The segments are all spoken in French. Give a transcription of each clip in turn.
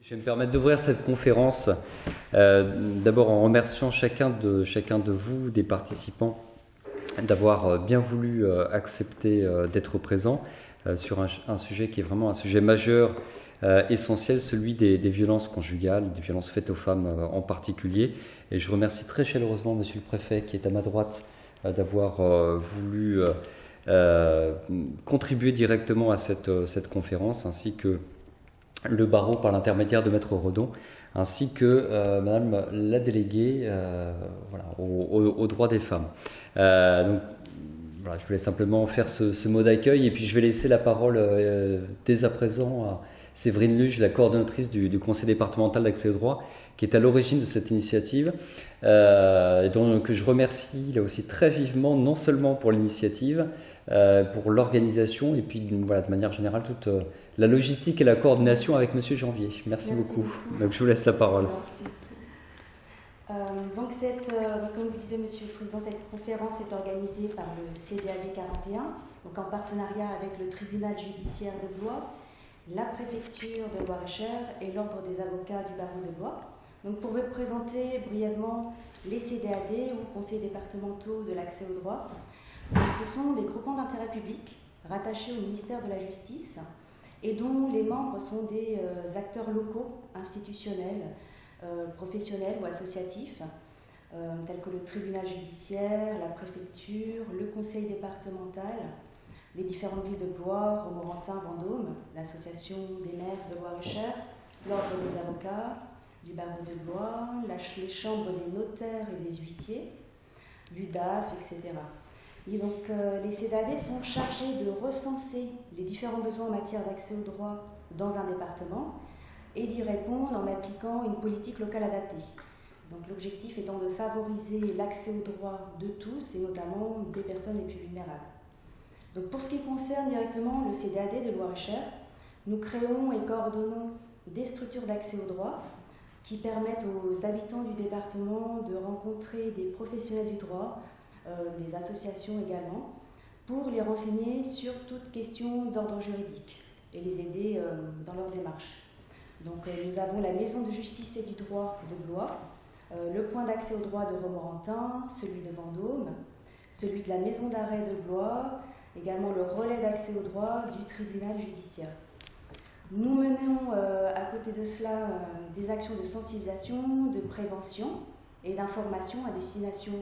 Je vais me permettre d'ouvrir cette conférence d'abord en remerciant chacun de vous, des participants, d'avoir bien voulu accepter d'être présent sur un sujet qui est vraiment un sujet majeur, essentiel, celui des violences conjugales, des violences faites aux femmes en particulier. Et je remercie très chaleureusement Monsieur le Préfet qui est à ma droite d'avoir voulu contribuer directement à cette conférence, ainsi que le barreau par l'intermédiaire de Maître Redon, ainsi que Madame la déléguée aux droits des femmes. Donc, voilà, je voulais simplement faire ce mot d'accueil et puis je vais laisser la parole dès à présent à Séverine Luge, la coordonnatrice du conseil départemental d'accès au droit, qui est à l'origine de cette initiative, donc je remercie là aussi très vivement, non seulement pour l'initiative, pour l'organisation et puis voilà, de manière générale toute la logistique et la coordination avec Monsieur Janvier. Merci beaucoup. Donc je vous laisse la parole. Donc comme vous disait Monsieur le Président, cette conférence est organisée par le CDAD 41, donc en partenariat avec le tribunal judiciaire de Blois, la préfecture de Loir-et-Cher et l'ordre des avocats du barreau de Blois. Donc pour vous présenter brièvement les CDAD ou conseils départementaux de l'accès au droit, donc, ce sont des groupements d'intérêt public rattachés au ministère de la Justice et dont les membres sont des acteurs locaux, institutionnels, professionnels ou associatifs, tels que le tribunal judiciaire, la préfecture, le conseil départemental, les différentes villes de Blois, Romorantin, Vendôme, l'association des maires de Loir-et-Cher, l'ordre des avocats du barreau de Blois, les chambres des notaires et des huissiers, l'UDAF, etc. Et donc, les CDAD sont chargés de recenser les différents besoins en matière d'accès au droit dans un département et d'y répondre en appliquant une politique locale adaptée. Donc, l'objectif étant de favoriser l'accès au droit de tous et notamment des personnes les plus vulnérables. Donc, pour ce qui concerne directement le CDAD de Loir-et-Cher, nous créons et coordonnons des structures d'accès au droit qui permettent aux habitants du département de rencontrer des professionnels du droit, des associations également, pour les renseigner sur toute question d'ordre juridique et les aider dans leur démarche. Donc nous avons la maison de justice et du droit de Blois, le point d'accès au droit de Romorantin, celui de Vendôme, celui de la maison d'arrêt de Blois, également le relais d'accès au droit du tribunal judiciaire. Nous menons à côté de cela des actions de sensibilisation, de prévention et d'information à destination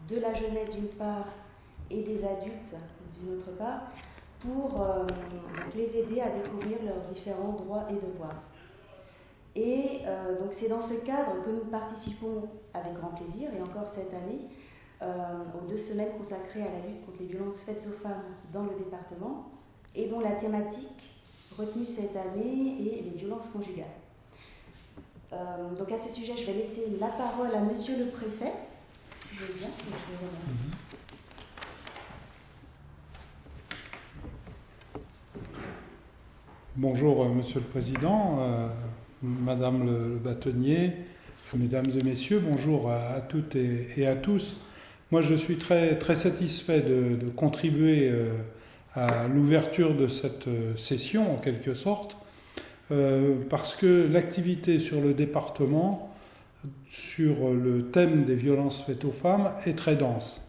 de la jeunesse d'une part et des adultes d'une autre part, pour les aider à découvrir leurs différents droits et devoirs. Et donc c'est dans ce cadre que nous participons avec grand plaisir, et encore cette année, aux 2 semaines consacrées à la lutte contre les violences faites aux femmes dans le département, et dont la thématique retenue cette année est les violences conjugales. Donc à ce sujet, je vais laisser la parole à Monsieur le Préfet. Je vous remercie. Bonjour Monsieur le Président, Madame le bâtonnier, Mesdames et Messieurs, bonjour à toutes et à tous. Moi je suis très satisfait de contribuer à l'ouverture de cette session en quelque sorte, parce que l'activité sur le département sur le thème des violences faites aux femmes est très dense.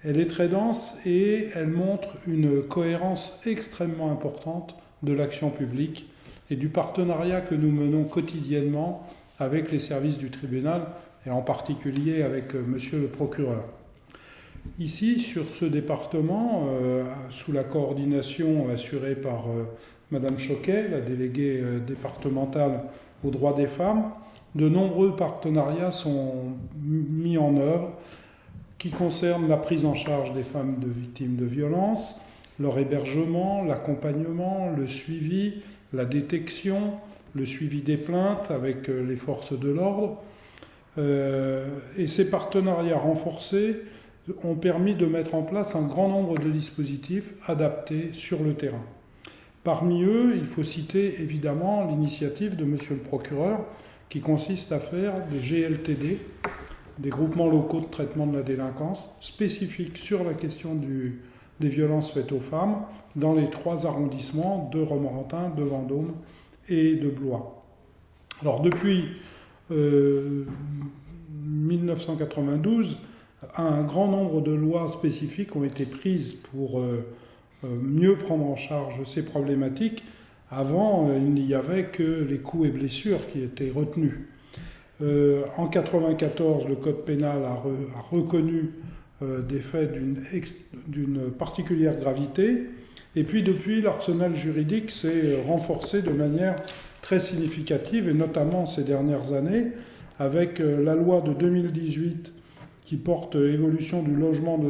Elle est très dense et elle montre une cohérence extrêmement importante de l'action publique et du partenariat que nous menons quotidiennement avec les services du tribunal et en particulier avec Monsieur le procureur. Ici, sur ce département, sous la coordination assurée par Madame Choquet, la déléguée départementale aux droits des femmes, de nombreux partenariats sont mis en œuvre qui concernent la prise en charge des femmes victimes de violences, leur hébergement, l'accompagnement, le suivi, la détection, le suivi des plaintes avec les forces de l'ordre. Et ces partenariats renforcés ont permis de mettre en place un grand nombre de dispositifs adaptés sur le terrain. Parmi eux, il faut citer évidemment l'initiative de Monsieur le procureur qui consiste à faire des GLTD, des groupements locaux de traitement de la délinquance, spécifiques sur la question des violences faites aux femmes dans les 3 arrondissements de Romorantin, de Vendôme et de Blois. Alors depuis 1992, un grand nombre de lois spécifiques ont été prises pour mieux prendre en charge ces problématiques. Avant, il n'y avait que les coups et blessures qui étaient retenus. En 1994, le Code pénal a reconnu des faits d'une particulière gravité. Et puis depuis, l'arsenal juridique s'est renforcé de manière très significative, et notamment ces dernières années, avec la loi de 2018 qui porte évolution du logement, de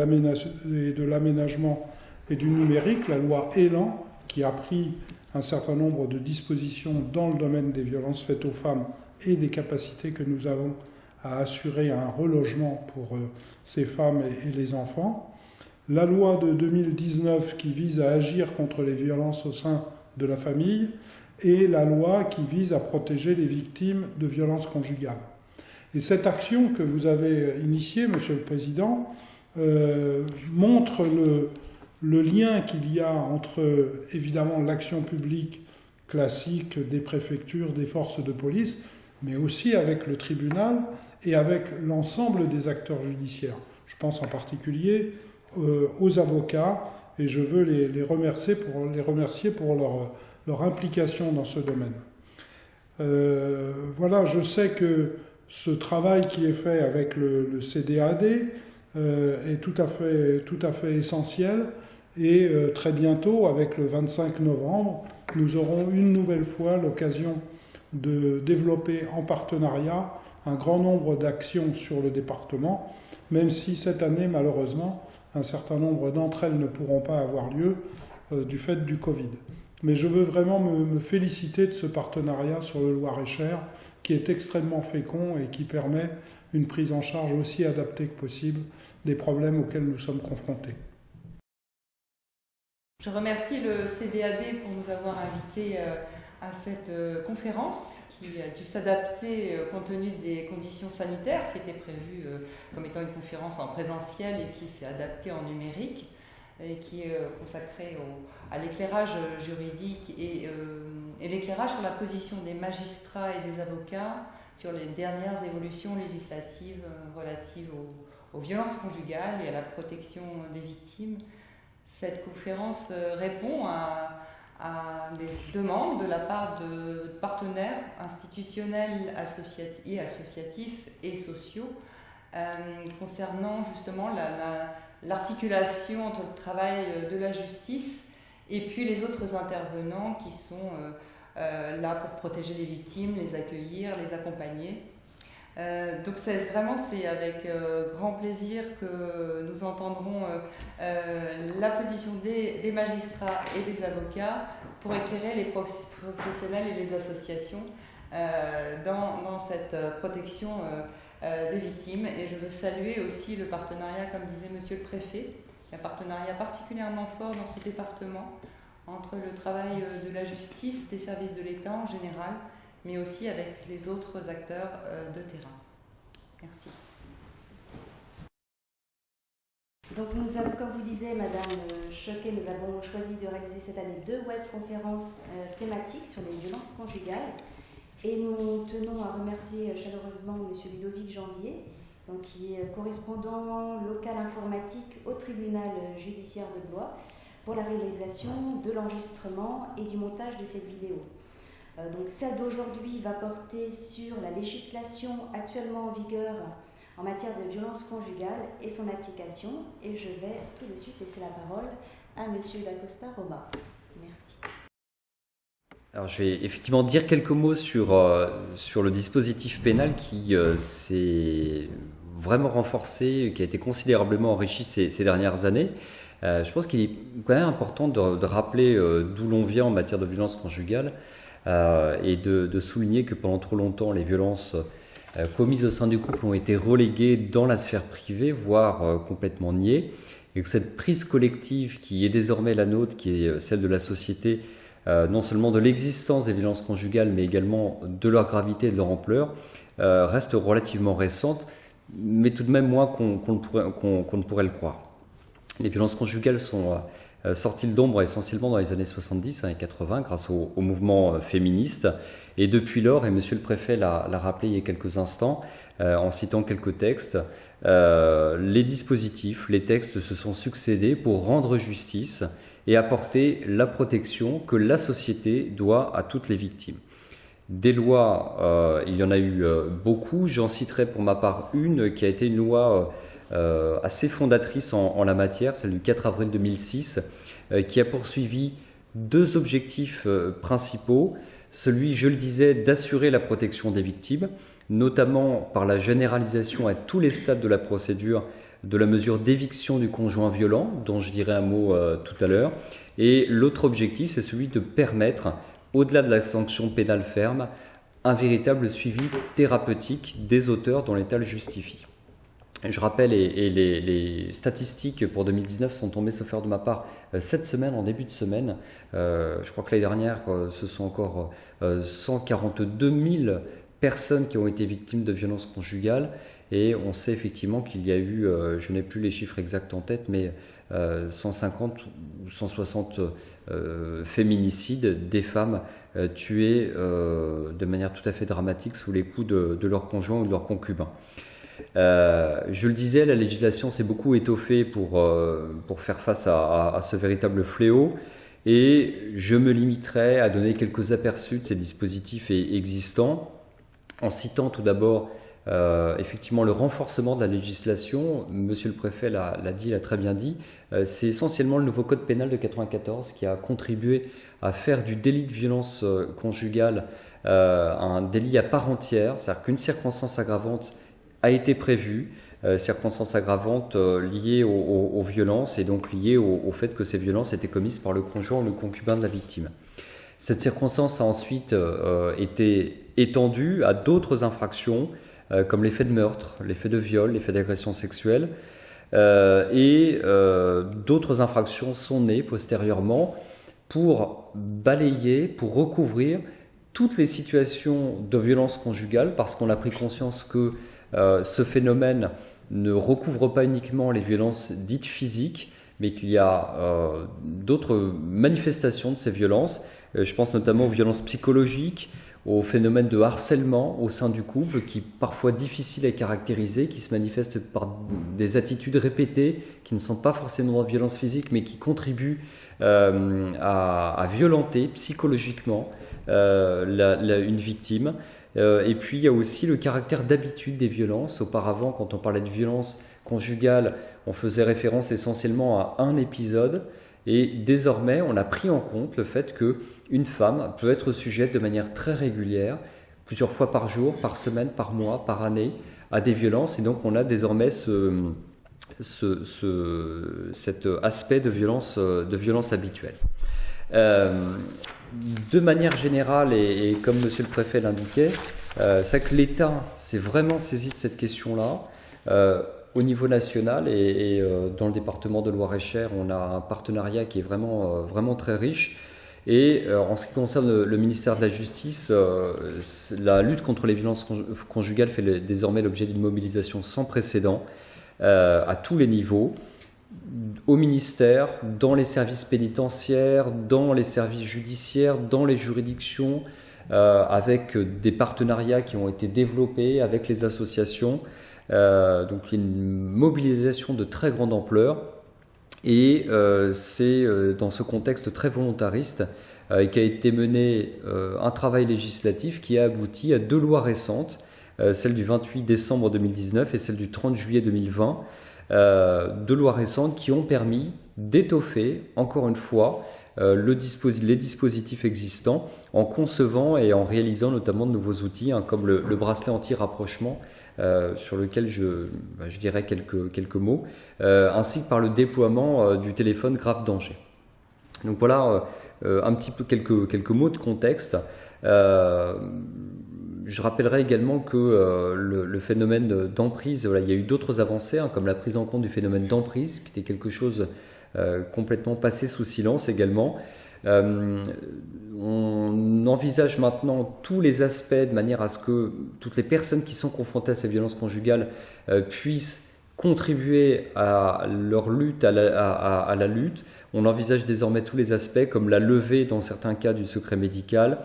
l'aménagement et du numérique, la loi Élan, qui a pris un certain nombre de dispositions dans le domaine des violences faites aux femmes et des capacités que nous avons à assurer un relogement pour ces femmes et les enfants. La loi de 2019 qui vise à agir contre les violences au sein de la famille et la loi qui vise à protéger les victimes de violences conjugales. Et cette action que vous avez initiée, Monsieur le Président, montre le lien qu'il y a entre, évidemment, l'action publique classique des préfectures, des forces de police, mais aussi avec le tribunal et avec l'ensemble des acteurs judiciaires. Je pense en particulier aux avocats, et je veux les remercier pour leur implication dans ce domaine. Voilà, je sais que ce travail qui est fait avec le CDAD est tout à fait essentiel, et très bientôt, avec le 25 novembre, nous aurons une nouvelle fois l'occasion de développer en partenariat un grand nombre d'actions sur le département, même si cette année, malheureusement, un certain nombre d'entre elles ne pourront pas avoir lieu du fait du Covid. Mais je veux vraiment me féliciter de ce partenariat sur le Loir-et-Cher, qui est extrêmement fécond et qui permet une prise en charge aussi adaptée que possible des problèmes auxquels nous sommes confrontés. Je remercie le CDAD pour nous avoir invités à cette conférence qui a dû s'adapter compte tenu des conditions sanitaires qui étaient prévues comme étant une conférence en présentiel et qui s'est adaptée en numérique et qui est consacrée à l'éclairage juridique et l'éclairage sur la position des magistrats et des avocats sur les dernières évolutions législatives relatives aux violences conjugales et à la protection des victimes. Cette conférence répond à des demandes de la part de partenaires institutionnels et associatifs et sociaux concernant justement l'articulation entre le travail de la justice et puis les autres intervenants qui sont là pour protéger les victimes, les accueillir, les accompagner. Donc c'est avec grand plaisir que nous entendrons la position des magistrats et des avocats pour éclairer les professionnels et les associations dans cette protection des victimes. Et je veux saluer aussi le partenariat, comme disait Monsieur le Préfet, un partenariat particulièrement fort dans ce département entre le travail de la justice, des services de l'État en général, mais aussi avec les autres acteurs de terrain. Merci. Donc comme vous disiez, Madame Choquet, nous avons choisi de réaliser cette année 2 webconférences thématiques sur les violences conjugales. Et nous tenons à remercier chaleureusement Monsieur Ludovic Janvier, donc, qui est correspondant local informatique au tribunal judiciaire de Blois, pour la réalisation de l'enregistrement et du montage de cette vidéo. Donc celle d'aujourd'hui va porter sur la législation actuellement en vigueur en matière de violence conjugale et son application. Et je vais tout de suite laisser la parole à Monsieur Dacosta Roma. Merci. Alors je vais effectivement dire quelques mots sur le dispositif pénal qui s'est vraiment renforcé, qui a été considérablement enrichi ces dernières années. Je pense qu'il est quand même important de rappeler d'où l'on vient en matière de violence conjugale. Et de souligner que pendant trop longtemps, les violences commises au sein du couple ont été reléguées dans la sphère privée, voire complètement niées, et que cette prise collective qui est désormais la nôtre, qui est celle de la société, non seulement de l'existence des violences conjugales, mais également de leur gravité et de leur ampleur, reste relativement récente, mais tout de même moins qu'on ne pourrait le croire. Les violences conjugales sont sorti de l'ombre essentiellement dans les années 70 et 80 grâce au mouvement féministe. Et depuis lors, et Monsieur le Préfet l'a rappelé il y a quelques instants, en citant quelques textes, les dispositifs, les textes se sont succédés pour rendre justice et apporter la protection que la société doit à toutes les victimes. Des lois, il y en a eu beaucoup. J'en citerai pour ma part une qui a été une loi assez fondatrice en la matière, celle du 4 avril 2006, qui a poursuivi deux objectifs principaux. Celui, je le disais, d'assurer la protection des victimes, notamment par la généralisation à tous les stades de la procédure de la mesure d'éviction du conjoint violent, dont je dirai un mot tout à l'heure. Et l'autre objectif, c'est celui de permettre, au-delà de la sanction pénale ferme, un véritable suivi thérapeutique des auteurs dont l'état le justifie. Je rappelle, et les statistiques pour 2019 sont tombées, sauf erreur de ma part, cette semaine, en début de semaine. Je crois que l'année dernière, ce sont encore 142 000 personnes qui ont été victimes de violences conjugales. Et on sait effectivement qu'il y a eu, je n'ai plus les chiffres exacts en tête, mais 150 ou 160 féminicides, des femmes tuées de manière tout à fait dramatique sous les coups de leur conjoint ou de leur concubin. Je le disais, la législation s'est beaucoup étoffée pour faire face à ce véritable fléau, et je me limiterai à donner quelques aperçus de ces dispositifs existants, en citant tout d'abord effectivement le renforcement de la législation. Monsieur le Préfet l'a dit, l'a très bien dit, c'est essentiellement le nouveau code pénal de 1994 qui a contribué à faire du délit de violence conjugale un délit à part entière, c'est-à-dire qu'une circonstance aggravante a été prévue, circonstances aggravantes liées aux violences et donc liées au fait que ces violences étaient commises par le conjoint ou le concubin de la victime. Cette circonstance a ensuite été étendue à d'autres infractions comme les faits de meurtre, les faits de viol, les faits d'agression sexuelle et d'autres infractions sont nées postérieurement pour balayer, pour recouvrir toutes les situations de violence conjugale, parce qu'on a pris conscience que ce phénomène ne recouvre pas uniquement les violences dites physiques, mais qu'il y a d'autres manifestations de ces violences. Je pense notamment aux violences psychologiques, aux phénomènes de harcèlement au sein du couple, qui parfois difficiles à caractériser, qui se manifestent par des attitudes répétées, qui ne sont pas forcément de violence physique, mais qui contribuent à violenter psychologiquement une victime. Et puis il y a aussi le caractère d'habitude des violences. Auparavant, quand on parlait de violence conjugale, on faisait référence essentiellement à un épisode, et désormais on a pris en compte le fait qu'une femme peut être sujette de manière très régulière, plusieurs fois par jour, par semaine, par mois, par année, à des violences, et donc on a désormais cet aspect de violence habituelle. De manière générale, et comme Monsieur le Préfet l'indiquait, c'est que l'État s'est vraiment saisi de cette question-là au niveau national, et dans le département de Loir-et-Cher, on a un partenariat qui est vraiment très riche. Et en ce qui concerne le ministère de la Justice, la lutte contre les violences conjugales fait désormais l'objet d'une mobilisation sans précédent à tous les niveaux, au ministère, dans les services pénitentiaires, dans les services judiciaires, dans les juridictions, avec des partenariats qui ont été développés avec les associations. Donc il y a une mobilisation de très grande ampleur, et c'est dans ce contexte très volontariste qu'a été mené un travail législatif qui a abouti à deux lois récentes, celle du 28 décembre 2019 et celle du 30 juillet 2020, deux lois récentes qui ont permis d'étoffer encore une fois les dispositifs existants, en concevant et en réalisant notamment de nouveaux outils, comme le bracelet anti-rapprochement, sur lequel je dirais quelques mots, ainsi que par le déploiement du téléphone grave danger. Donc voilà un petit peu quelques mots de contexte. Je rappellerai également que le phénomène d'emprise, il y a eu d'autres avancées, comme la prise en compte du phénomène d'emprise, qui était quelque chose complètement passé sous silence également. On envisage maintenant tous les aspects de manière à ce que toutes les personnes qui sont confrontées à ces violences conjugales puissent contribuer à leur lutte, à la lutte. On envisage désormais tous les aspects, comme la levée, dans certains cas, du secret médical.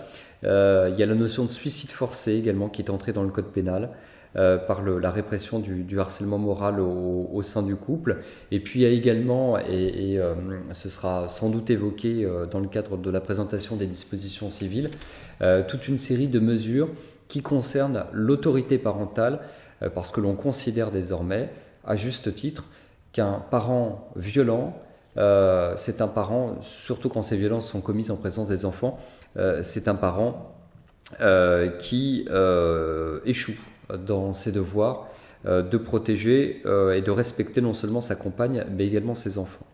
Il y a la notion de suicide forcé également qui est entrée dans le code pénal par la répression du harcèlement moral au sein du couple. Et puis il y a également, et ce sera sans doute évoqué dans le cadre de la présentation des dispositions civiles, toute une série de mesures qui concernent l'autorité parentale, parce que l'on considère désormais, à juste titre, qu'un parent violent, c'est un parent, surtout quand ces violences sont commises en présence des enfants, c'est un parent qui échoue dans ses devoirs de protéger et de respecter non seulement sa compagne, mais également ses enfants.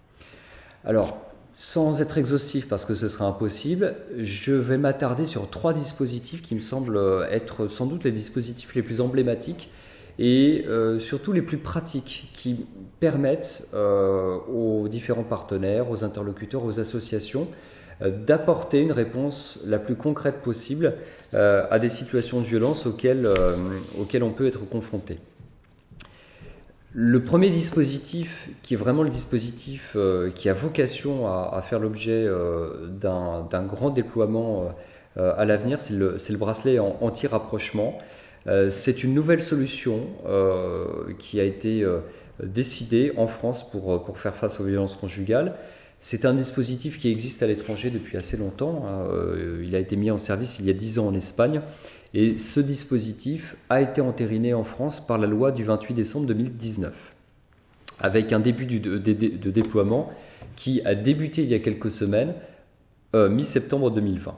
Alors, sans être exhaustif, parce que ce serait impossible, je vais m'attarder sur 3 dispositifs qui me semblent être sans doute les dispositifs les plus emblématiques et surtout les plus pratiques, qui permettent aux différents partenaires, aux interlocuteurs, aux associations d'apporter une réponse la plus concrète possible à des situations de violence auxquelles on peut être confronté. Le premier dispositif, qui est vraiment le dispositif qui a vocation à faire l'objet d'un grand déploiement à l'avenir, c'est le bracelet anti-rapprochement. C'est une nouvelle solution qui a été décidée en France pour faire face aux violences conjugales. C'est un dispositif qui existe à l'étranger depuis assez longtemps. Il a été mis en service il y a 10 ans en Espagne. Et ce dispositif a été entériné en France par la loi du 28 décembre 2019, avec un début de déploiement qui a débuté il y a quelques semaines, mi-septembre 2020.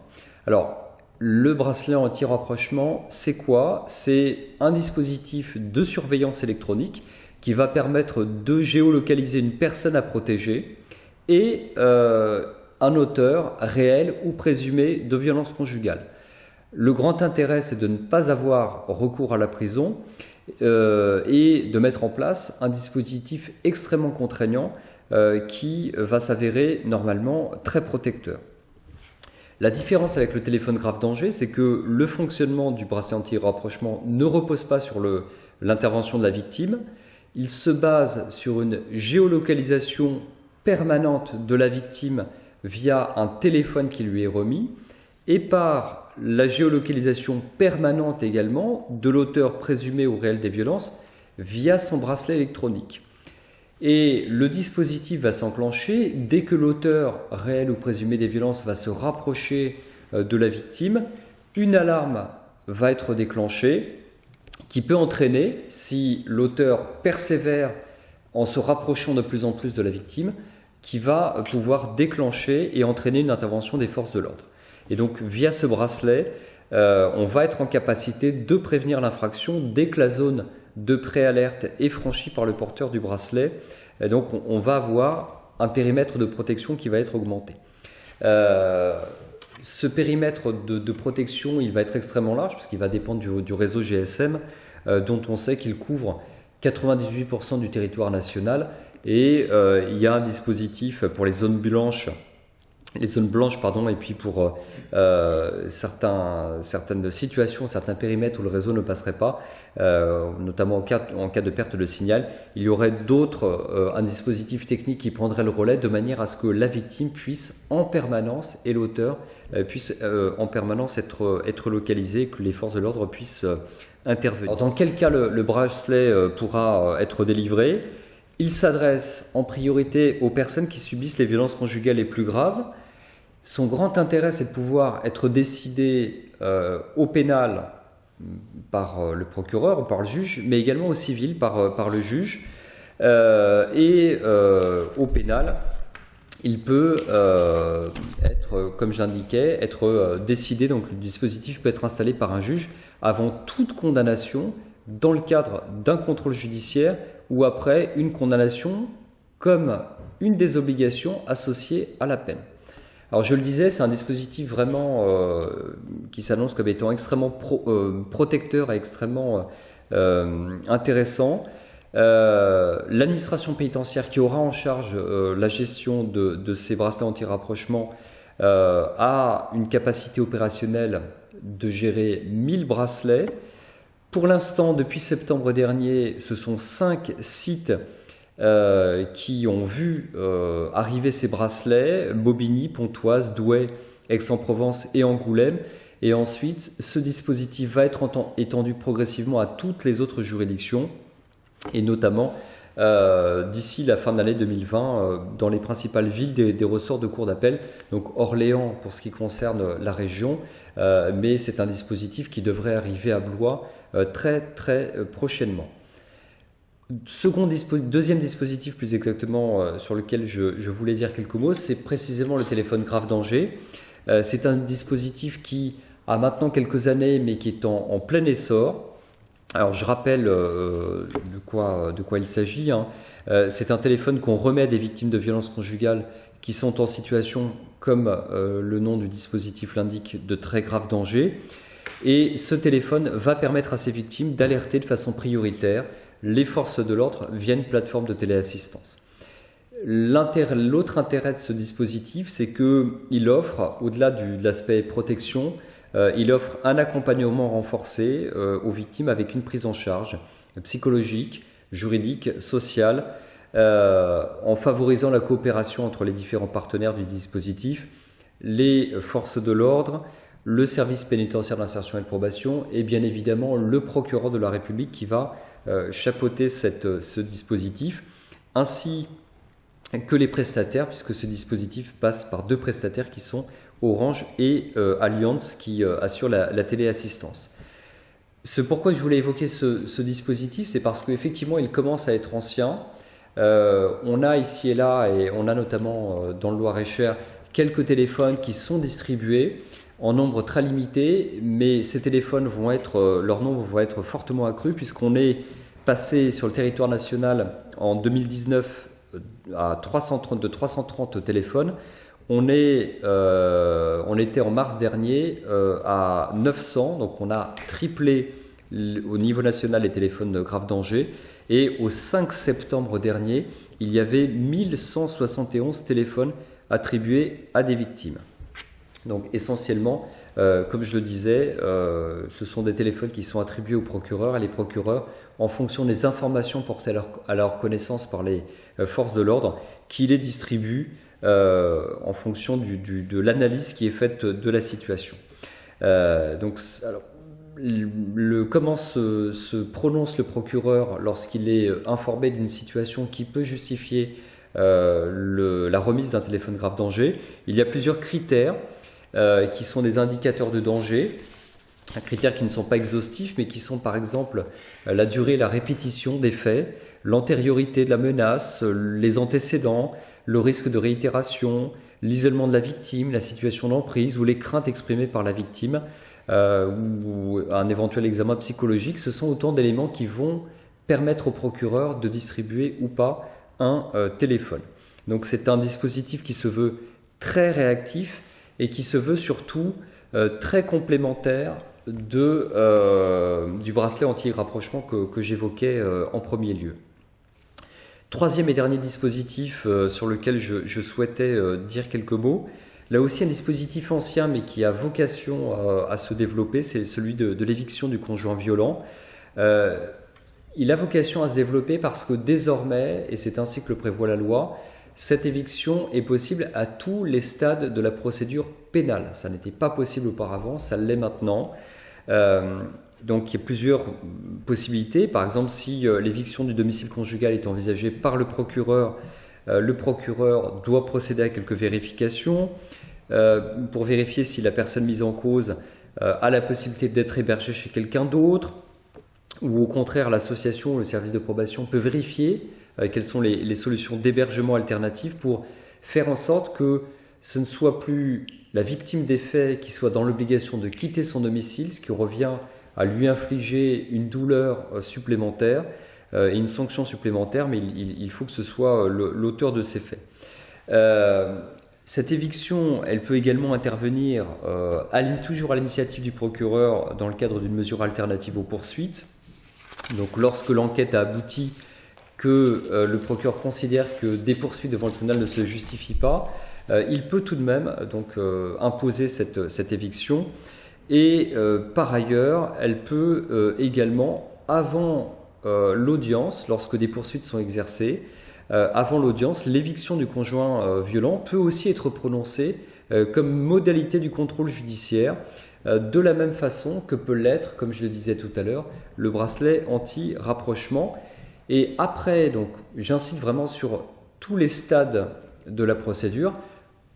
Alors, le bracelet anti-rapprochement, c'est quoi? C'est un dispositif de surveillance électronique qui va permettre de géolocaliser une personne à protéger et un auteur réel ou présumé de violence conjugale. Le grand intérêt, c'est de ne pas avoir recours à la prison et de mettre en place un dispositif extrêmement contraignant qui va s'avérer normalement très protecteur. La différence avec le téléphone grave danger, c'est que le fonctionnement du bracelet anti-rapprochement ne repose pas sur l'intervention de la victime. Il se base sur une géolocalisation permanente de la victime via un téléphone qui lui est remis et par la géolocalisation permanente également de l'auteur présumé ou réel des violences via son bracelet électronique. Et le dispositif va s'enclencher dès que l'auteur réel ou présumé des violences va se rapprocher de la victime. Une alarme va être déclenchée qui peut entraîner, si l'auteur persévère en se rapprochant de plus en plus de la victime, qui va pouvoir déclencher et entraîner une intervention des forces de l'ordre. Et donc, via ce bracelet, on va être en capacité de prévenir l'infraction dès que la zone de préalerte est franchie par le porteur du bracelet. Et donc, on va avoir un périmètre de protection qui va être augmenté. Ce périmètre de protection, il va être extrêmement large, parce qu'il va dépendre du réseau GSM, dont on sait qu'il couvre 98% du territoire national. Et il y a un dispositif pour les zones blanches, et puis pour certaines situations, certains périmètres où le réseau ne passerait pas, notamment en cas de perte de signal, il y aurait un dispositif technique qui prendrait le relais de manière à ce que la victime puisse en permanence, et l'auteur puisse en permanence être localisé, que les forces de l'ordre puissent intervenir. Alors, dans quel cas le bracelet pourra être délivré? Il s'adresse en priorité aux personnes qui subissent les violences conjugales les plus graves. Son grand intérêt, c'est de pouvoir être décidé au pénal par le procureur ou par le juge, mais également au civil par le juge. Et au pénal, il peut être, comme j'indiquais, être décidé, donc le dispositif peut être installé par un juge avant toute condamnation dans le cadre d'un contrôle judiciaire ou après une condamnation comme une des obligations associées à la peine. Alors je le disais, c'est un dispositif vraiment qui s'annonce comme étant extrêmement protecteur et extrêmement intéressant. L'administration pénitentiaire qui aura en charge la gestion de ces bracelets anti-rapprochement a une capacité opérationnelle de gérer 1000 bracelets Pour l'instant, depuis septembre dernier, ce sont 5 sites qui ont vu arriver ces bracelets: Bobigny, Pontoise, Douai, Aix-en-Provence et Angoulême. Et ensuite, ce dispositif va être étendu progressivement à toutes les autres juridictions, et notamment d'ici la fin de l'année 2020 dans les principales villes des ressorts de cour d'appel, donc Orléans pour ce qui concerne la région, mais c'est un dispositif qui devrait arriver à Blois très prochainement. Deuxième dispositif plus exactement sur lequel je voulais dire quelques mots, c'est précisément le téléphone grave danger. C'est un dispositif qui a maintenant quelques années mais qui est en plein essor. Alors je rappelle de quoi il s'agit. C'est un téléphone qu'on remet à des victimes de violences conjugales qui sont en situation, comme le nom du dispositif l'indique, de très grave danger. Et ce téléphone va permettre à ces victimes d'alerter de façon prioritaire les forces de l'ordre via une plateforme de téléassistance. L'autre intérêt de ce dispositif, c'est qu'il offre, au-delà de l'aspect protection, il offre un accompagnement renforcé aux victimes avec une prise en charge psychologique, juridique, sociale, en favorisant la coopération entre les différents partenaires du dispositif, les forces de l'ordre, le service pénitentiaire d'insertion et de probation et bien évidemment le procureur de la République qui va chapeauter ce dispositif, ainsi que les prestataires, puisque ce dispositif passe par 2 prestataires qui sont Orange et Allianz qui assurent la téléassistance. Pourquoi je voulais évoquer ce dispositif, c'est parce qu'effectivement il commence à être ancien. On a ici et là, et on a notamment dans le Loir-et-Cher, quelques téléphones qui sont distribués en nombre très limité, mais ces téléphones leur nombre va être fortement accru puisqu'on est passé sur le territoire national en 2019 de 330 téléphones. On était en mars dernier à 900, donc on a triplé au niveau national les téléphones de grave danger. Et au 5 septembre dernier, il y avait 1171 téléphones attribués à des victimes. Donc essentiellement, comme je le disais, ce sont des téléphones qui sont attribués aux procureurs, et les procureurs, en fonction des informations portées à leur connaissance par les forces de l'ordre, qui les distribuent en fonction de l'analyse qui est faite de la situation. Comment se prononce le procureur lorsqu'il est informé d'une situation qui peut justifier la remise d'un téléphone grave danger? Il y a plusieurs critères qui sont des indicateurs de danger, critères qui ne sont pas exhaustifs, mais qui sont par exemple la durée et la répétition des faits, l'antériorité de la menace, les antécédents, le risque de réitération, l'isolement de la victime, la situation d'emprise ou les craintes exprimées par la victime, ou un éventuel examen psychologique. Ce sont autant d'éléments qui vont permettre au procureur de distribuer ou pas un téléphone. Donc c'est un dispositif qui se veut très réactif et qui se veut surtout très complémentaire du bracelet anti-rapprochement que j'évoquais en premier lieu. Troisième et dernier dispositif sur lequel je souhaitais dire quelques mots, là aussi un dispositif ancien mais qui a vocation à se développer, c'est celui de l'éviction du conjoint violent. Il a vocation à se développer parce que désormais, et c'est ainsi que le prévoit la loi, cette éviction est possible à tous les stades de la procédure pénale. Ça n'était pas possible auparavant, ça l'est maintenant. Donc il y a plusieurs possibilités. Par exemple, si l'éviction du domicile conjugal est envisagée par le procureur doit procéder à quelques vérifications pour vérifier si la personne mise en cause a la possibilité d'être hébergée chez quelqu'un d'autre, ou au contraire l'association ou le service de probation peut vérifier quelles sont les solutions d'hébergement alternatives pour faire en sorte que ce ne soit plus la victime des faits qui soit dans l'obligation de quitter son domicile, ce qui revient à lui infliger une douleur supplémentaire et une sanction supplémentaire, mais il faut que ce soit l'auteur de ces faits. Cette éviction, elle peut également intervenir toujours à l'initiative du procureur dans le cadre d'une mesure alternative aux poursuites. Donc lorsque l'enquête a abouti, que le procureur considère que des poursuites devant le tribunal ne se justifient pas, il peut tout de même donc imposer cette éviction. Et par ailleurs, elle peut également, avant l'audience, lorsque des poursuites sont exercées, avant l'audience, l'éviction du conjoint violent peut aussi être prononcée comme modalité du contrôle judiciaire, de la même façon que peut l'être, comme je le disais tout à l'heure, le bracelet anti-rapprochement. Et après, donc, j'incite vraiment sur tous les stades de la procédure.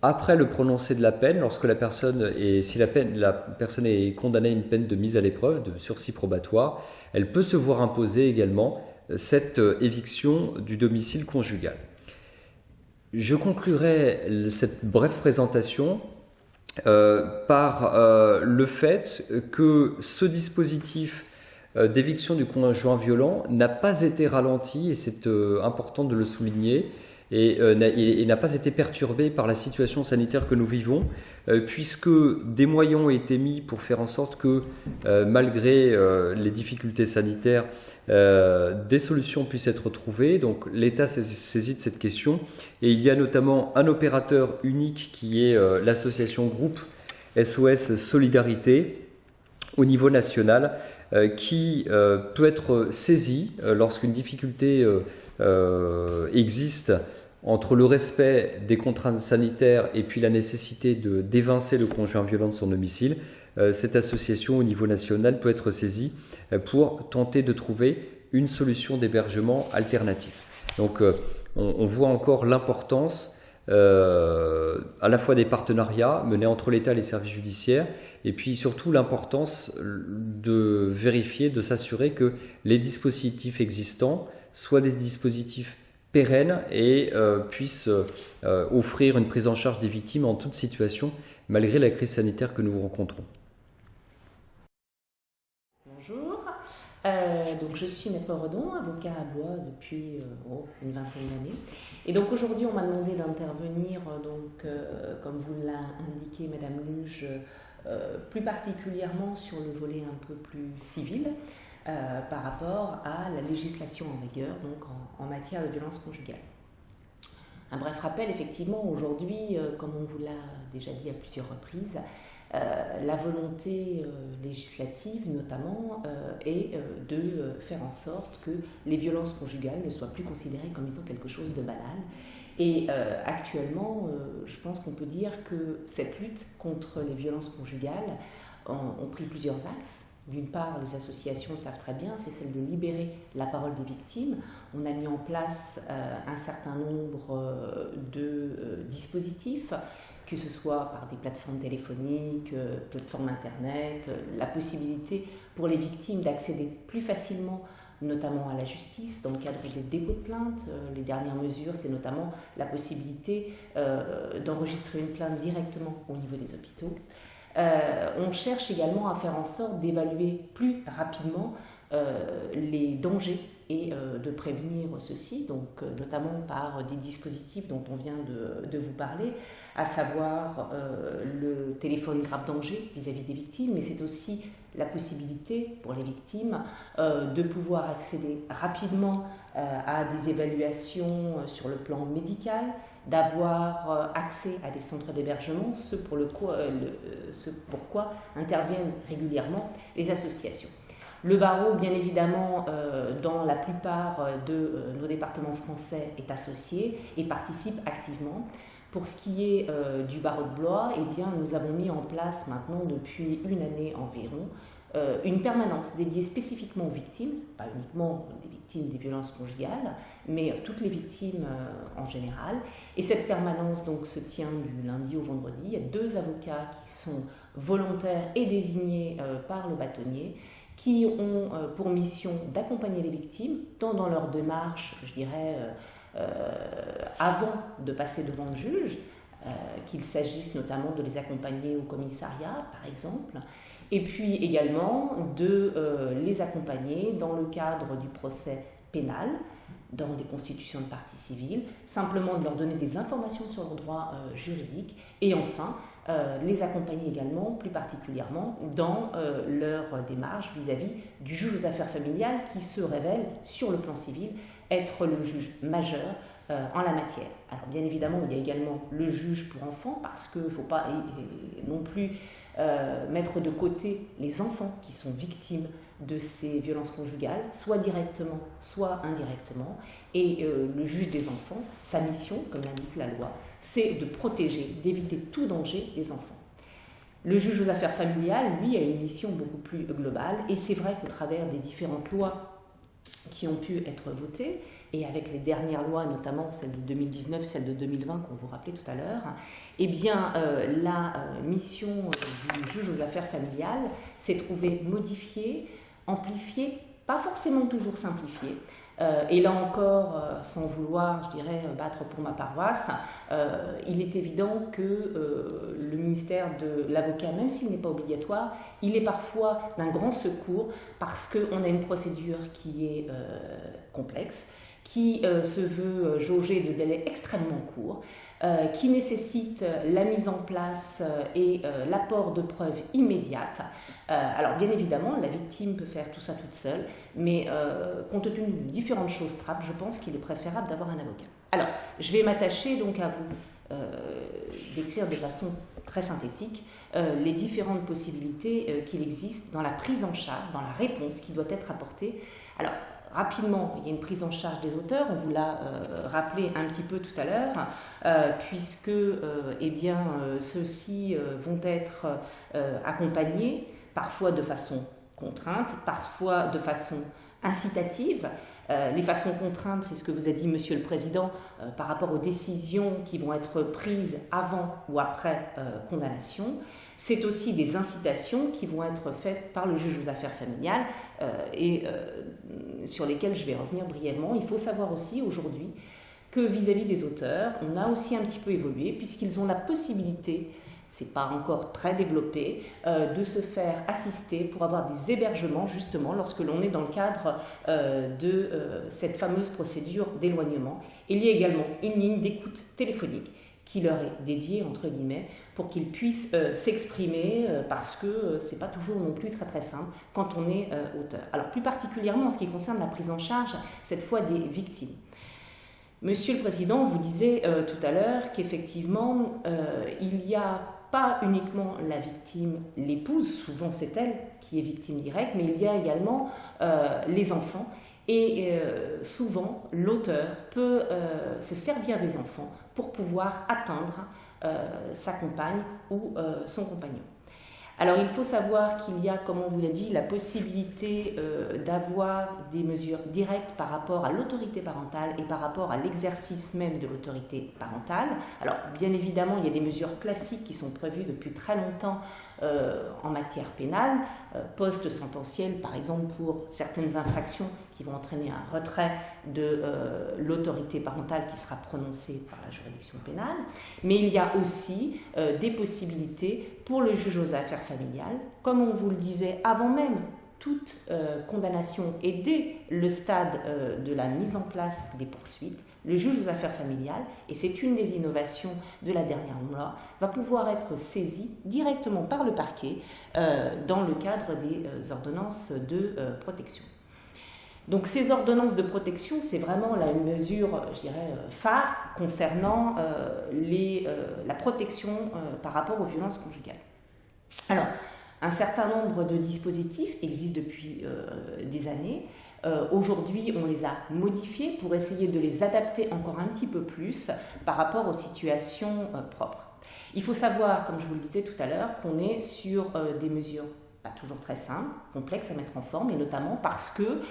Après le prononcé de la peine, lorsque la personne est, si la personne est condamnée à une peine de mise à l'épreuve, de sursis probatoire, elle peut se voir imposer également cette éviction du domicile conjugal. Je conclurai cette brève présentation par le fait que ce dispositif d'éviction du conjoint violent n'a pas été ralenti, et c'est important de le souligner, et n'a pas été perturbé par la situation sanitaire que nous vivons, puisque des moyens ont été mis pour faire en sorte que, malgré les difficultés sanitaires, des solutions puissent être trouvées. Donc l'État s'est saisi de cette question, et il y a notamment un opérateur unique qui est l'association groupe SOS Solidarité au niveau national, qui peut être saisi lorsqu'une difficulté existe entre le respect des contraintes sanitaires et puis la nécessité d'évincer le conjoint violent de son domicile. Cette association au niveau national peut être saisie pour tenter de trouver une solution d'hébergement alternative. Donc on voit encore l'importance à la fois des partenariats menés entre l'État et les services judiciaires, et puis surtout l'importance de vérifier, de s'assurer que les dispositifs existants soient des dispositifs pérennes et puissent offrir une prise en charge des victimes en toute situation, malgré la crise sanitaire que nous rencontrons. Bonjour, donc je suis Maître Redon, avocat à Blois depuis une vingtaine d'années. Et donc aujourd'hui on m'a demandé d'intervenir, comme vous l'a indiqué Madame Luge, plus particulièrement sur le volet un peu plus civil, par rapport à la législation en vigueur donc en matière de violence conjugale. Un bref rappel, effectivement, aujourd'hui, comme on vous l'a déjà dit à plusieurs reprises, la volonté législative notamment est de faire en sorte que les violences conjugales ne soient plus considérées comme étant quelque chose de banal. Et actuellement, je pense qu'on peut dire que cette lutte contre les violences conjugales ont pris plusieurs axes. D'une part, les associations le savent très bien, c'est celle de libérer la parole des victimes. On a mis en place un certain nombre de dispositifs, que ce soit par des plateformes téléphoniques, plateformes internet, la possibilité pour les victimes d'accéder plus facilement notamment à la justice dans le cadre des dépôts de plainte. Les dernières mesures, c'est notamment la possibilité d'enregistrer une plainte directement au niveau des hôpitaux. On cherche également à faire en sorte d'évaluer plus rapidement les dangers et de prévenir ceux-ci, donc notamment par des dispositifs dont on vient de vous parler, à savoir le téléphone grave danger vis-à-vis des victimes, mais c'est aussi la possibilité pour les victimes de pouvoir accéder rapidement à des évaluations sur le plan médical, d'avoir accès à des centres d'hébergement, ce pourquoi interviennent régulièrement les associations. Le barreau, bien évidemment, dans la plupart de nos départements français, est associé et participe activement. Pour ce qui est du barreau de Blois, eh bien, nous avons mis en place maintenant depuis une année environ une permanence dédiée spécifiquement aux victimes, pas uniquement les victimes des violences conjugales, mais toutes les victimes en général. Et cette permanence donc, se tient du lundi au vendredi. Il y a 2 avocats qui sont volontaires et désignés par le bâtonnier, qui ont pour mission d'accompagner les victimes, tant dans leur démarche, je dirais, avant de passer devant le juge, qu'il s'agisse notamment de les accompagner au commissariat, par exemple, et puis également de les accompagner dans le cadre du procès pénal, dans des constitutions de partie civile, simplement de leur donner des informations sur leurs droits juridiques, et enfin les accompagner également plus particulièrement dans leur démarche vis-à-vis du juge aux affaires familiales qui se révèle sur le plan civil être le juge majeur en la matière. Alors bien évidemment, il y a également le juge pour enfants, parce qu'il ne faut pas non plus mettre de côté les enfants qui sont victimes de ces violences conjugales, soit directement, soit indirectement. Et le juge des enfants, sa mission, comme l'indique la loi, c'est de protéger, d'éviter tout danger des enfants. Le juge aux affaires familiales, lui, a une mission beaucoup plus globale, et c'est vrai qu'au travers des différentes lois qui ont pu être votées, et avec les dernières lois, notamment celle de 2019, celle de 2020 qu'on vous rappelait tout à l'heure, eh bien, la mission du juge aux affaires familiales s'est trouvée modifiée, amplifiée, pas forcément toujours simplifiée. Et là encore, sans vouloir, je dirais, battre pour ma paroisse, il est évident que le ministère de l'avocat, même s'il n'est pas obligatoire, il est parfois d'un grand secours parce qu'on a une procédure qui est complexe, qui se veut jauger de délais extrêmement courts, qui nécessite la mise en place et l'apport de preuves immédiates. Alors bien évidemment, la victime peut faire tout ça toute seule, mais compte tenu de différentes choses trappes, je pense qu'il est préférable d'avoir un avocat. Alors, je vais m'attacher donc à vous décrire de façon très synthétique les différentes possibilités qu'il existe dans la prise en charge, dans la réponse qui doit être apportée. Alors, rapidement, il y a une prise en charge des auteurs, on vous l'a rappelé un petit peu tout à l'heure, puisque eh bien, ceux-ci vont être accompagnés, parfois de façon contrainte, parfois de façon incitative. Les façons contraintes, c'est ce que vous a dit Monsieur le Président, par rapport aux décisions qui vont être prises avant ou après condamnation. C'est aussi des incitations qui vont être faites par le juge aux affaires familiales et sur lesquelles je vais revenir brièvement. Il faut savoir aussi aujourd'hui que vis-à-vis des auteurs, on a aussi un petit peu évolué puisqu'ils ont la possibilité, c'est pas encore très développé, de se faire assister pour avoir des hébergements justement lorsque l'on est dans le cadre de cette fameuse procédure d'éloignement. Il y a également une ligne d'écoute téléphonique qui leur est dédiée, entre guillemets, pour qu'ils puissent s'exprimer, parce que c'est pas toujours non plus très très simple quand on est auteur. Alors plus particulièrement en ce qui concerne la prise en charge, cette fois des victimes. Monsieur le Président vous disait tout à l'heure qu'effectivement, il y a pas uniquement la victime, l'épouse, souvent c'est elle qui est victime directe, mais il y a également les enfants. Et souvent, l'auteur peut se servir des enfants pour pouvoir atteindre sa compagne ou son compagnon. Alors, il faut savoir qu'il y a, comme on vous l'a dit, la possibilité d'avoir des mesures directes par rapport à l'autorité parentale et par rapport à l'exercice même de l'autorité parentale. Alors, bien évidemment, il y a des mesures classiques qui sont prévues depuis très longtemps en matière pénale, post-sententielle, par exemple, pour certaines infractions qui vont entraîner un retrait de l'autorité parentale qui sera prononcée par la juridiction pénale. Mais il y a aussi des possibilités pour le juge aux affaires familiales, comme on vous le disait avant même toute condamnation et dès le stade de la mise en place des poursuites, le juge aux affaires familiales, et c'est une des innovations de la dernière loi, va pouvoir être saisi directement par le parquet dans le cadre des ordonnances de protection. Donc ces ordonnances de protection, c'est vraiment la mesure, je dirais, phare concernant la protection par rapport aux violences conjugales. Alors, un certain nombre de dispositifs existent depuis des années. Aujourd'hui, on les a modifiés pour essayer de les adapter encore un petit peu plus par rapport aux situations propres. Il faut savoir, comme je vous le disais tout à l'heure, qu'on est sur des mesures pas toujours très simples, complexes à mettre en forme, et notamment parce que,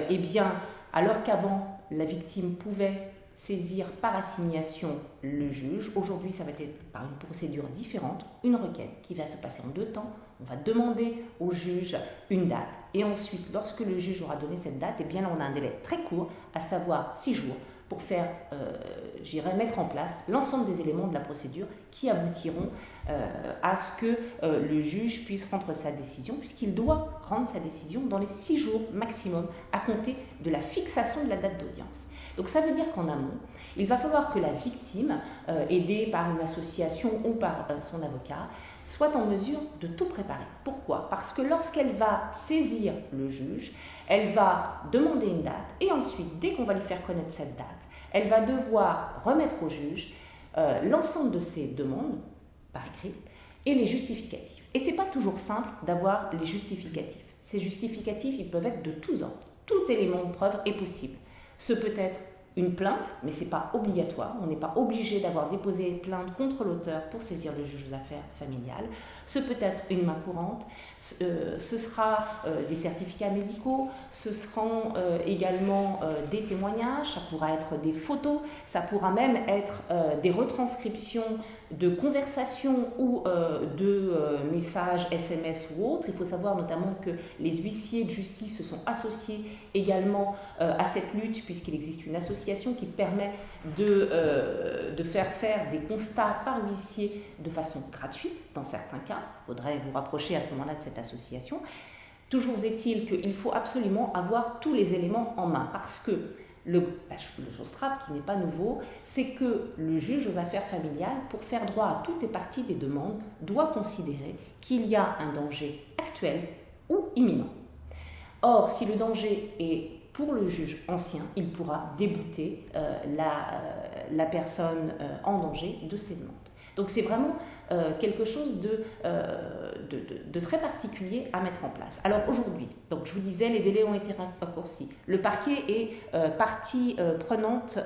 eh bien, alors qu'avant, la victime pouvait saisir par assignation le juge, aujourd'hui, ça va être par une procédure différente, une requête qui va se passer en 2 temps. On va demander au juge une date, et ensuite, lorsque le juge aura donné cette date, eh bien là, on a un délai très court, à savoir 6 jours, pour faire, mettre en place l'ensemble des éléments de la procédure qui aboutiront à ce que le juge puisse rendre sa décision, puisqu'il doit rendre sa décision dans les 6 jours maximum à compter de la fixation de la date d'audience. Donc ça veut dire qu'en amont, il va falloir que la victime, aidée par une association ou par son avocat, soit en mesure de tout préparer. Pourquoi? Parce que lorsqu'elle va saisir le juge, elle va demander une date et ensuite, dès qu'on va lui faire connaître cette date, elle va devoir remettre au juge l'ensemble de ses demandes par écrit et les justificatifs. Et ce n'est pas toujours simple d'avoir les justificatifs. Ces justificatifs, ils peuvent être de tous ordres. Tout élément de preuve est possible. Ce peut être une plainte, mais ce n'est pas obligatoire. On n'est pas obligé d'avoir déposé plainte contre l'auteur pour saisir le juge aux affaires familiales. Ce peut être une main courante, ce sera des certificats médicaux, ce seront également des témoignages, ça pourra être des photos, ça pourra même être des retranscriptions de conversations ou de messages SMS ou autres. Il faut savoir notamment que les huissiers de justice se sont associés également à cette lutte, puisqu'il existe une association qui permet de faire des constats par huissier de façon gratuite dans certains cas. Il faudrait vous rapprocher à ce moment-là de cette association. Toujours est-il qu'il faut absolument avoir tous les éléments en main, parce que le JOSTRAP, qui n'est pas nouveau, c'est que le juge aux affaires familiales, pour faire droit à toutes les parties des demandes, doit considérer qu'il y a un danger actuel ou imminent. Or, si le danger est pour le juge ancien, il pourra débouter la personne en danger de ses demandes. Donc c'est vraiment quelque chose de très particulier à mettre en place. Alors aujourd'hui, donc je vous disais, les délais ont été raccourcis. Le parquet est partie prenante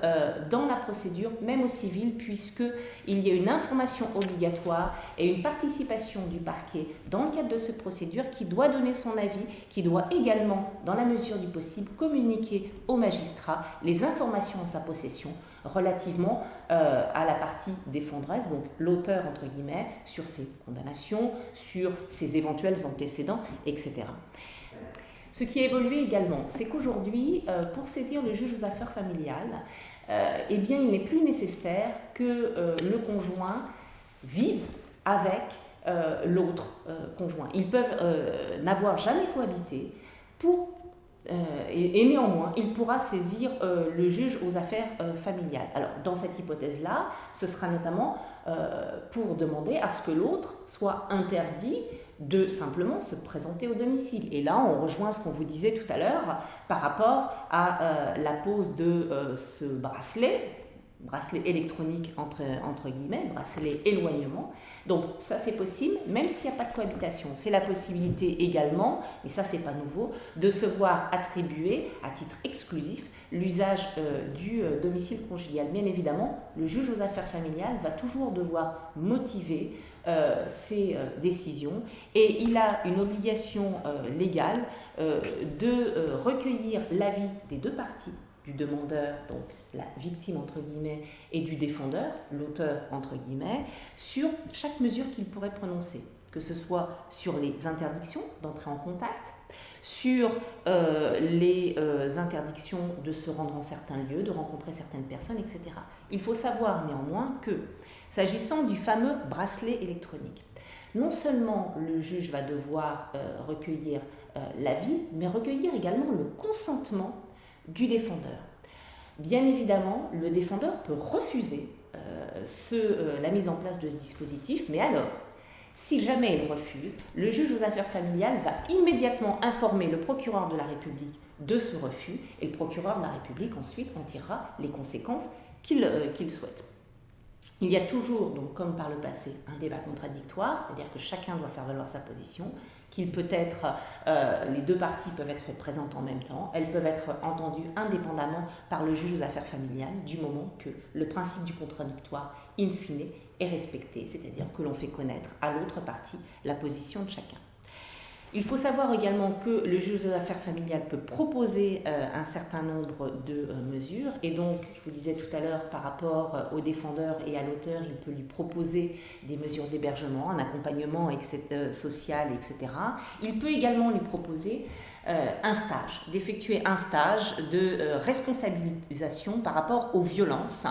dans la procédure, même au civil, puisqu'il y a une information obligatoire et une participation du parquet dans le cadre de cette procédure qui doit donner son avis, qui doit également, dans la mesure du possible, communiquer au magistrat les informations en sa possession relativement à la partie défenderesse, donc l'auteur entre guillemets, sur ses condamnations, sur ses éventuels antécédents, etc. Ce qui a évolué également, c'est qu'aujourd'hui, pour saisir le juge aux affaires familiales, eh bien, il n'est plus nécessaire que le conjoint vive avec l'autre conjoint. Ils peuvent n'avoir jamais cohabité et néanmoins, il pourra saisir le juge aux affaires familiales. Alors, dans cette hypothèse-là, ce sera notamment pour demander à ce que l'autre soit interdit de simplement se présenter au domicile. Et là, on rejoint ce qu'on vous disait tout à l'heure par rapport à la pose de ce bracelet électronique entre guillemets, bracelet éloignement. Donc ça c'est possible, même s'il n'y a pas de cohabitation. C'est la possibilité également, mais ça c'est pas nouveau, de se voir attribuer à titre exclusif l'usage du domicile conjugal. Bien évidemment, le juge aux affaires familiales va toujours devoir motiver ses décisions et il a une obligation légale de recueillir l'avis des deux parties, du demandeur, donc la victime entre guillemets, et du défendeur, l'auteur entre guillemets, sur chaque mesure qu'il pourrait prononcer, que ce soit sur les interdictions d'entrer en contact, sur les interdictions de se rendre en certains lieux, de rencontrer certaines personnes, etc. Il faut savoir néanmoins que, s'agissant du fameux bracelet électronique, non seulement le juge va devoir recueillir l'avis, mais recueillir également le consentement du défendeur. Bien évidemment, le défendeur peut refuser la mise en place de ce dispositif, mais alors, si jamais il refuse, le juge aux affaires familiales va immédiatement informer le procureur de la République de ce refus, et le procureur de la République ensuite en tirera les conséquences qu'il souhaite. Il y a toujours, donc, comme par le passé, un débat contradictoire, c'est-à-dire que chacun doit faire valoir sa position, les deux parties peuvent être présentes en même temps, elles peuvent être entendues indépendamment par le juge aux affaires familiales du moment que le principe du contradictoire, in fine, est respecté, c'est-à-dire que l'on fait connaître à l'autre partie la position de chacun. Il faut savoir également que le juge aux affaires familiales peut proposer un certain nombre de mesures, et donc, je vous disais tout à l'heure, par rapport au défendeur et à l'auteur, il peut lui proposer des mesures d'hébergement, un accompagnement social, etc. Il peut également lui proposer d'effectuer un stage de responsabilisation par rapport aux violences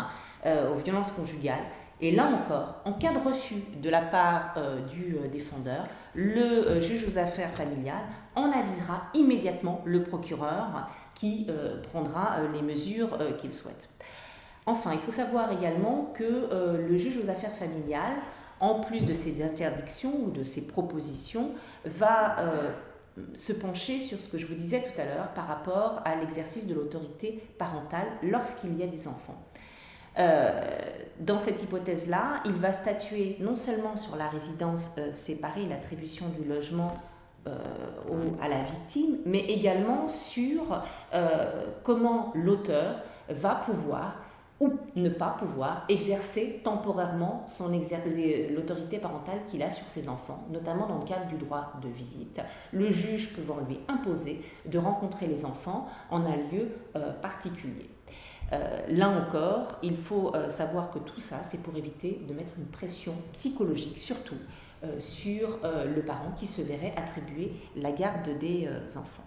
conjugales. Et là encore, en cas de refus de la part du défendeur, le juge aux affaires familiales en avisera immédiatement le procureur qui prendra les mesures qu'il souhaite. Enfin, il faut savoir également que le juge aux affaires familiales, en plus de ces interdictions ou de ces propositions, va se pencher sur ce que je vous disais tout à l'heure par rapport à l'exercice de l'autorité parentale lorsqu'il y a des enfants. Dans cette hypothèse-là, il va statuer non seulement sur la résidence séparée, l'attribution du logement à la victime, mais également sur comment l'auteur va pouvoir ou ne pas pouvoir exercer temporairement l'autorité parentale qu'il a sur ses enfants, notamment dans le cadre du droit de visite, le juge pouvant lui imposer de rencontrer les enfants en un lieu particulier. Là encore, il faut savoir que tout ça, c'est pour éviter de mettre une pression psychologique, surtout sur le parent qui se verrait attribuer la garde des enfants.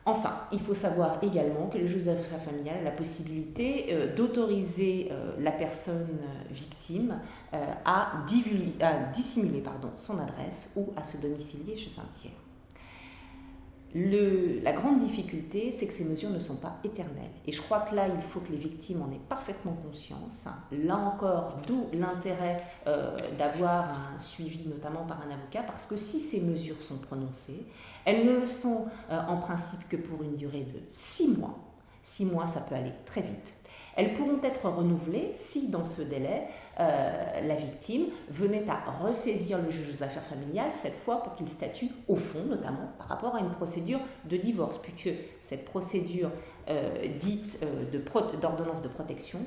Enfin, il faut savoir également que le juge aux affaires familiales a la possibilité d'autoriser la personne victime à dissimuler son adresse ou à se domicilier chez un tiers. La grande difficulté, c'est que ces mesures ne sont pas éternelles. Et je crois que là, il faut que les victimes en aient parfaitement conscience. Là encore, d'où l'intérêt d'avoir un suivi, notamment par un avocat, parce que si ces mesures sont prononcées, elles ne le sont en principe que pour une durée de 6 mois. 6 mois, ça peut aller très vite. Elles pourront être renouvelées si, dans ce délai, la victime venait à ressaisir le juge aux affaires familiales, cette fois pour qu'il statue au fond, notamment par rapport à une procédure de divorce, puisque cette procédure dite d'ordonnance de protection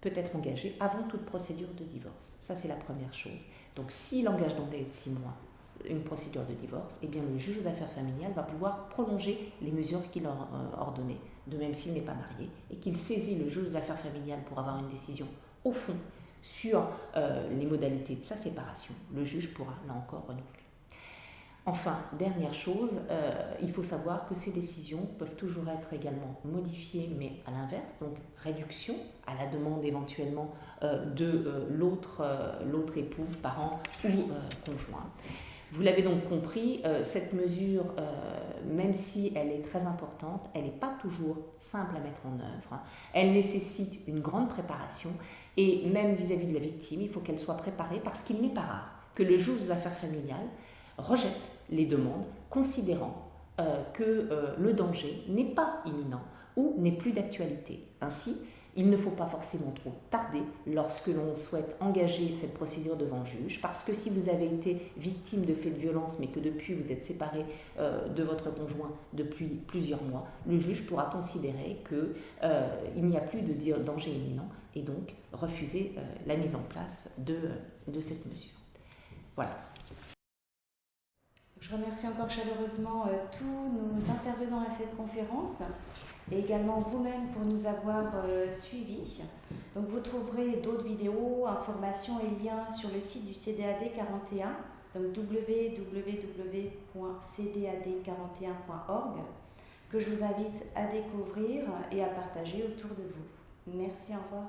peut être engagée avant toute procédure de divorce. Ça, c'est la première chose. Donc, s'il engage dans le délai de 6 mois une procédure de divorce, eh bien, le juge aux affaires familiales va pouvoir prolonger les mesures qu'il a ordonnées, de même s'il n'est pas marié, et qu'il saisit le juge aux affaires familiales pour avoir une décision au fond sur les modalités de sa séparation. Le juge pourra, là encore, renouveler. Enfin, dernière chose, il faut savoir que ces décisions peuvent toujours être également modifiées, mais à l'inverse, donc réduction à la demande éventuellement de l'autre époux, parent ou conjoint. Vous l'avez donc compris, cette mesure, même si elle est très importante, elle n'est pas toujours simple à mettre en œuvre. Elle nécessite une grande préparation et même vis-à-vis de la victime, il faut qu'elle soit préparée parce qu'il n'est pas rare que le juge aux affaires familiales rejette les demandes considérant que le danger n'est pas imminent ou n'est plus d'actualité. Ainsi, il ne faut pas forcément trop tarder lorsque l'on souhaite engager cette procédure devant le juge, parce que si vous avez été victime de faits de violence, mais que depuis vous êtes séparé de votre conjoint depuis plusieurs mois, le juge pourra considérer qu'il n'y a plus de danger imminent et donc refuser la mise en place de cette mesure. Voilà. Je remercie encore chaleureusement tous nos intervenants à cette conférence et également vous-même pour nous avoir suivis. Donc vous trouverez d'autres vidéos, informations et liens sur le site du CDAD 41, donc www.cdad41.org, que je vous invite à découvrir et à partager autour de vous. Merci, au revoir.